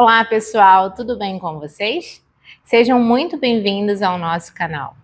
Olá pessoal, tudo bem com vocês? Sejam muito bem-vindos ao nosso canal.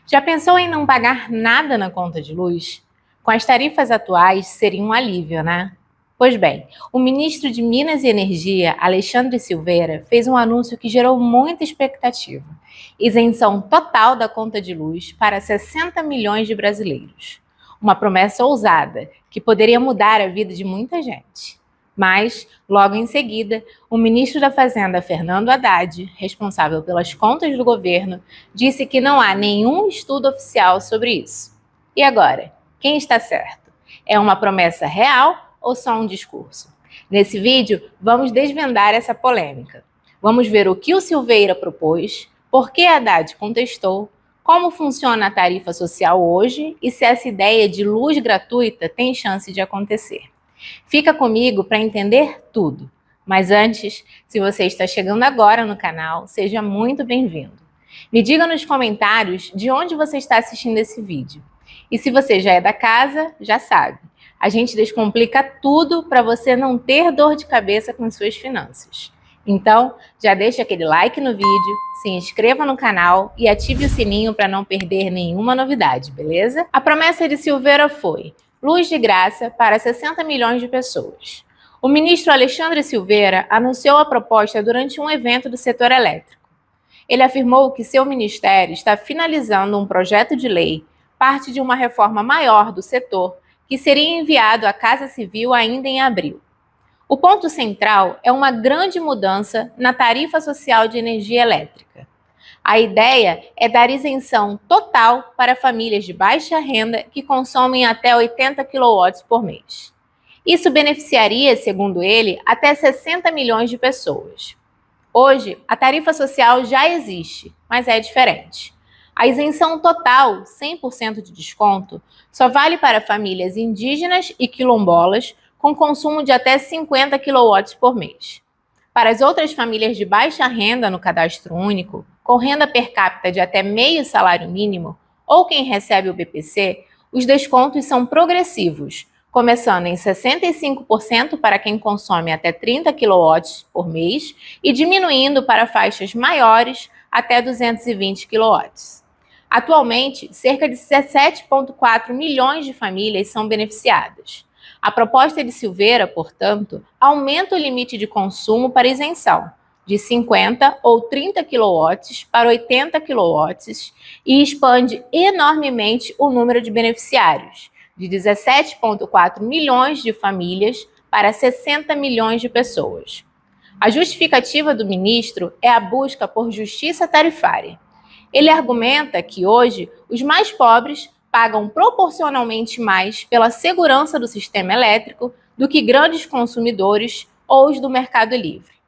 Já pensou em não pagar nada na conta de luz? Com as tarifas atuais seria um alívio, né? Pois bem, o ministro de Minas e Energia, Alexandre Silveira, fez um anúncio que gerou muita expectativa. Isenção total da conta de luz para 60 milhões de brasileiros. Uma promessa ousada que poderia mudar a vida de muita gente. Mas, logo em seguida, o ministro da Fazenda, Fernando Haddad, responsável pelas contas do governo, disse que não há nenhum estudo oficial sobre isso. E agora, quem está certo? É uma promessa real ou só um discurso? Nesse vídeo, vamos desvendar essa polêmica. Vamos ver o que o Silveira propôs, por que Haddad contestou, como funciona a tarifa social hoje e se essa ideia de luz gratuita tem chance de acontecer. Fica comigo para entender tudo. Mas antes, se você está chegando agora no canal, seja muito bem-vindo. Me diga nos comentários de onde você está assistindo esse vídeo. E se você já é da casa, já sabe. A gente descomplica tudo para você não ter dor de cabeça com suas finanças. Então, já deixa aquele like no vídeo, se inscreva no canal e ative o sininho para não perder nenhuma novidade, beleza? A promessa de Silveira foi: luz de graça para 60 milhões de pessoas. O ministro Alexandre Silveira anunciou a proposta durante um evento do setor elétrico. Ele afirmou que seu ministério está finalizando um projeto de lei, parte de uma reforma maior do setor, que seria enviado à Casa Civil ainda em abril. O ponto central é uma grande mudança na tarifa social de energia elétrica. A ideia é dar isenção total para famílias de baixa renda que consomem até 80 kW por mês. Isso beneficiaria, segundo ele, até 60 milhões de pessoas. Hoje, a tarifa social já existe, mas é diferente. A isenção total, 100% de desconto, só vale para famílias indígenas e quilombolas com consumo de até 50 kW por mês. Para as outras famílias de baixa renda no cadastro único, com renda per capita de até meio salário mínimo, ou quem recebe o BPC, os descontos são progressivos, começando em 65% para quem consome até 30 kW por mês e diminuindo para faixas maiores até 220 kW. Atualmente, cerca de 17,4 milhões de famílias são beneficiadas. A proposta de Silveira, portanto, aumenta o limite de consumo para isenção, de 50 ou 30 kW para 80 kW e expande enormemente o número de beneficiários, de 17,4 milhões de famílias para 60 milhões de pessoas. A justificativa do ministro é a busca por justiça tarifária. Ele argumenta que hoje os mais pobres pagam proporcionalmente mais pela segurança do sistema elétrico do que grandes consumidores ou os do mercado livre.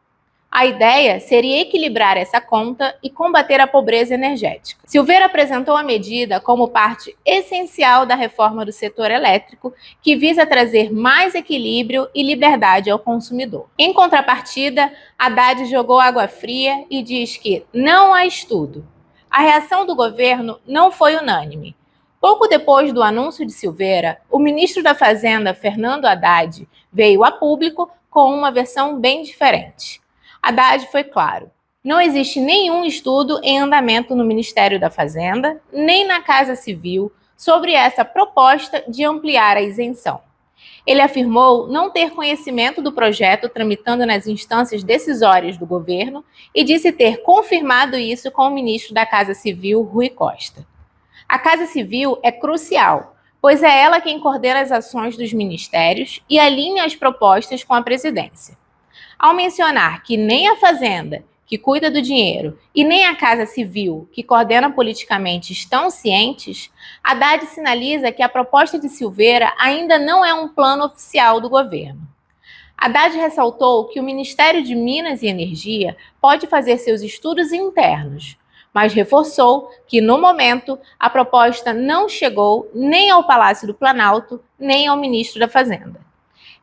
A ideia seria equilibrar essa conta e combater a pobreza energética. Silveira apresentou a medida como parte essencial da reforma do setor elétrico, que visa trazer mais equilíbrio e liberdade ao consumidor. Em contrapartida, Haddad jogou água fria e diz que não há estudo. A reação do governo não foi unânime. Pouco depois do anúncio de Silveira, o ministro da Fazenda, Fernando Haddad, veio a público com uma versão bem diferente. Haddad foi claro: não existe nenhum estudo em andamento no Ministério da Fazenda, nem na Casa Civil, sobre essa proposta de ampliar a isenção. Ele afirmou não ter conhecimento do projeto tramitando nas instâncias decisórias do governo e disse ter confirmado isso com o ministro da Casa Civil, Rui Costa. A Casa Civil é crucial, pois é ela quem coordena as ações dos ministérios e alinha as propostas com a presidência. Ao mencionar que nem a Fazenda, que cuida do dinheiro, e nem a Casa Civil, que coordena politicamente, estão cientes, Haddad sinaliza que a proposta de Silveira ainda não é um plano oficial do governo. Haddad ressaltou que o Ministério de Minas e Energia pode fazer seus estudos internos, mas reforçou que, no momento, a proposta não chegou nem ao Palácio do Planalto, nem ao ministro da Fazenda.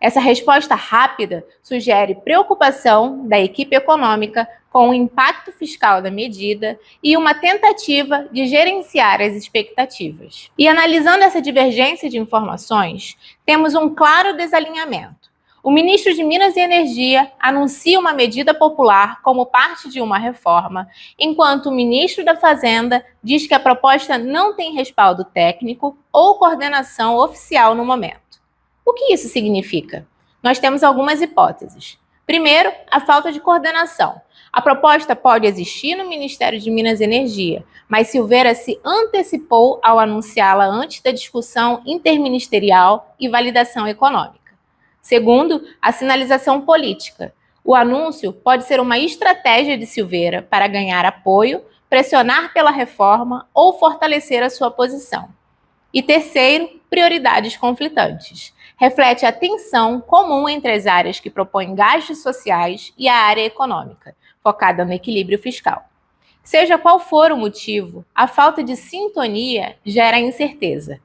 Essa resposta rápida sugere preocupação da equipe econômica com o impacto fiscal da medida e uma tentativa de gerenciar as expectativas. E analisando essa divergência de informações, temos um claro desalinhamento. O ministro de Minas e Energia anuncia uma medida popular como parte de uma reforma, enquanto o ministro da Fazenda diz que a proposta não tem respaldo técnico ou coordenação oficial no momento. O que isso significa? Nós temos algumas hipóteses. Primeiro, a falta de coordenação. A proposta pode existir no Ministério de Minas e Energia, mas Silveira se antecipou ao anunciá-la antes da discussão interministerial e validação econômica. Segundo, a sinalização política. O anúncio pode ser uma estratégia de Silveira para ganhar apoio, pressionar pela reforma ou fortalecer a sua posição. E terceiro, prioridades conflitantes. Reflete a tensão comum entre as áreas que propõem gastos sociais e a área econômica, focada no equilíbrio fiscal. Seja qual for o motivo, a falta de sintonia gera incerteza.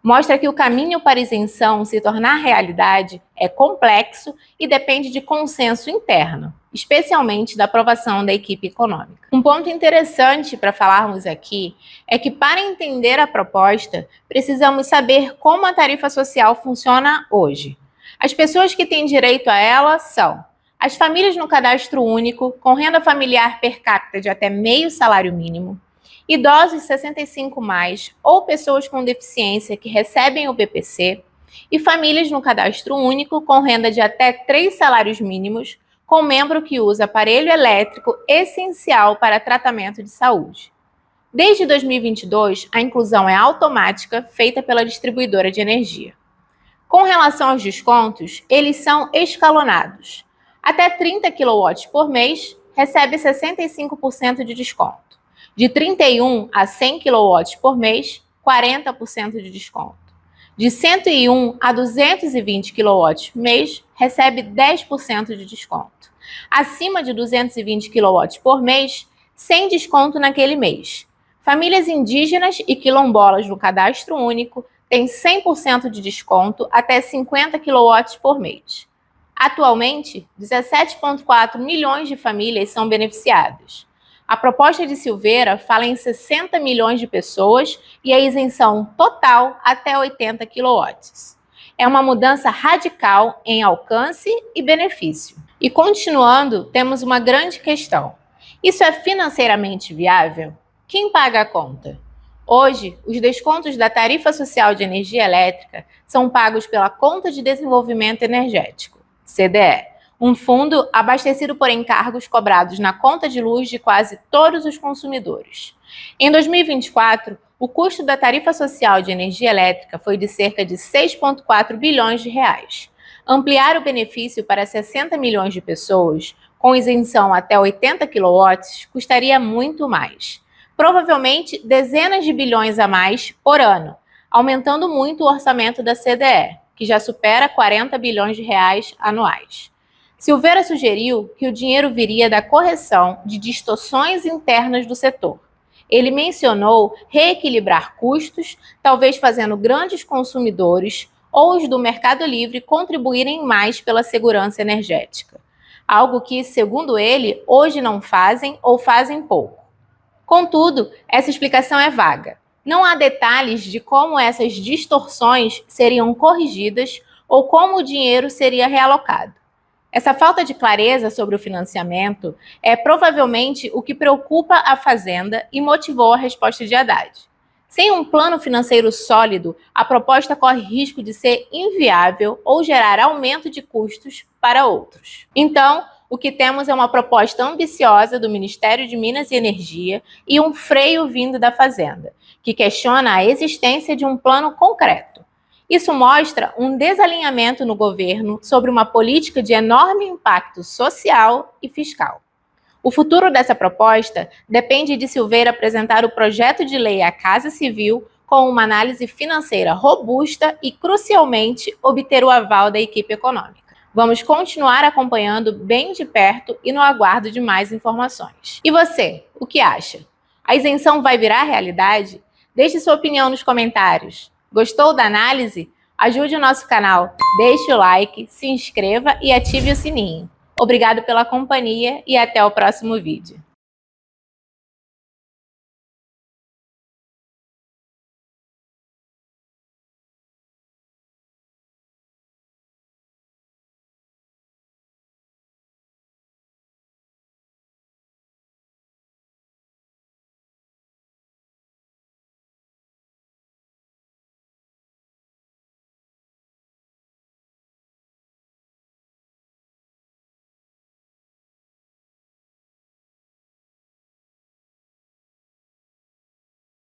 Mostra que o caminho para a isenção se tornar realidade é complexo e depende de consenso interno, especialmente da aprovação da equipe econômica. Um ponto interessante para falarmos aqui é que, para entender a proposta, precisamos saber como a tarifa social funciona hoje. As pessoas que têm direito a ela são as famílias no cadastro único, com renda familiar per capita de até meio salário mínimo, idosos 65+, ou pessoas com deficiência que recebem o BPC, e famílias no cadastro único com renda de até 3 salários mínimos, com membro que usa aparelho elétrico essencial para tratamento de saúde. Desde 2022, a inclusão é automática, feita pela distribuidora de energia. Com relação aos descontos, eles são escalonados. Até 30 kW por mês, recebe 65% de desconto. De 31 a 100 kW por mês, 40% de desconto. De 101 a 220 kW mês, recebe 10% de desconto. Acima de 220 kW por mês, sem desconto naquele mês. Famílias indígenas e quilombolas no cadastro único têm 100% de desconto até 50 kW por mês. Atualmente, 17,4 milhões de famílias são beneficiadas. A proposta de Silveira fala em 60 milhões de pessoas e a isenção total até 80 kW. É uma mudança radical em alcance e benefício. E continuando, temos uma grande questão. Isso é financeiramente viável? Quem paga a conta? Hoje, os descontos da tarifa social de energia elétrica são pagos pela Conta de Desenvolvimento Energético, CDE, um fundo abastecido por encargos cobrados na conta de luz de quase todos os consumidores. Em 2024, o custo da tarifa social de energia elétrica foi de cerca de 6,4 bilhões de reais. Ampliar o benefício para 60 milhões de pessoas, com isenção até 80 kW, custaria muito mais. Provavelmente dezenas de bilhões a mais por ano, aumentando muito o orçamento da CDE, que já supera 40 bilhões de reais anuais. Silveira sugeriu que o dinheiro viria da correção de distorções internas do setor. Ele mencionou reequilibrar custos, talvez fazendo grandes consumidores ou os do Mercado Livre contribuírem mais pela segurança energética. Algo que, segundo ele, hoje não fazem ou fazem pouco. Contudo, essa explicação é vaga. Não há detalhes de como essas distorções seriam corrigidas ou como o dinheiro seria realocado. Essa falta de clareza sobre o financiamento é provavelmente o que preocupa a Fazenda e motivou a resposta de Haddad. Sem um plano financeiro sólido, a proposta corre risco de ser inviável ou gerar aumento de custos para outros. Então, o que temos é uma proposta ambiciosa do Ministério de Minas e Energia e um freio vindo da Fazenda, que questiona a existência de um plano concreto. Isso mostra um desalinhamento no governo sobre uma política de enorme impacto social e fiscal. O futuro dessa proposta depende de Silveira apresentar o projeto de lei à Casa Civil com uma análise financeira robusta e, crucialmente, obter o aval da equipe econômica. Vamos continuar acompanhando bem de perto e no aguardo de mais informações. E você, o que acha? A isenção vai virar realidade? Deixe sua opinião nos comentários. Gostou da análise? Ajude o nosso canal, deixe o like, se inscreva e ative o sininho. Obrigado pela companhia e até o próximo vídeo.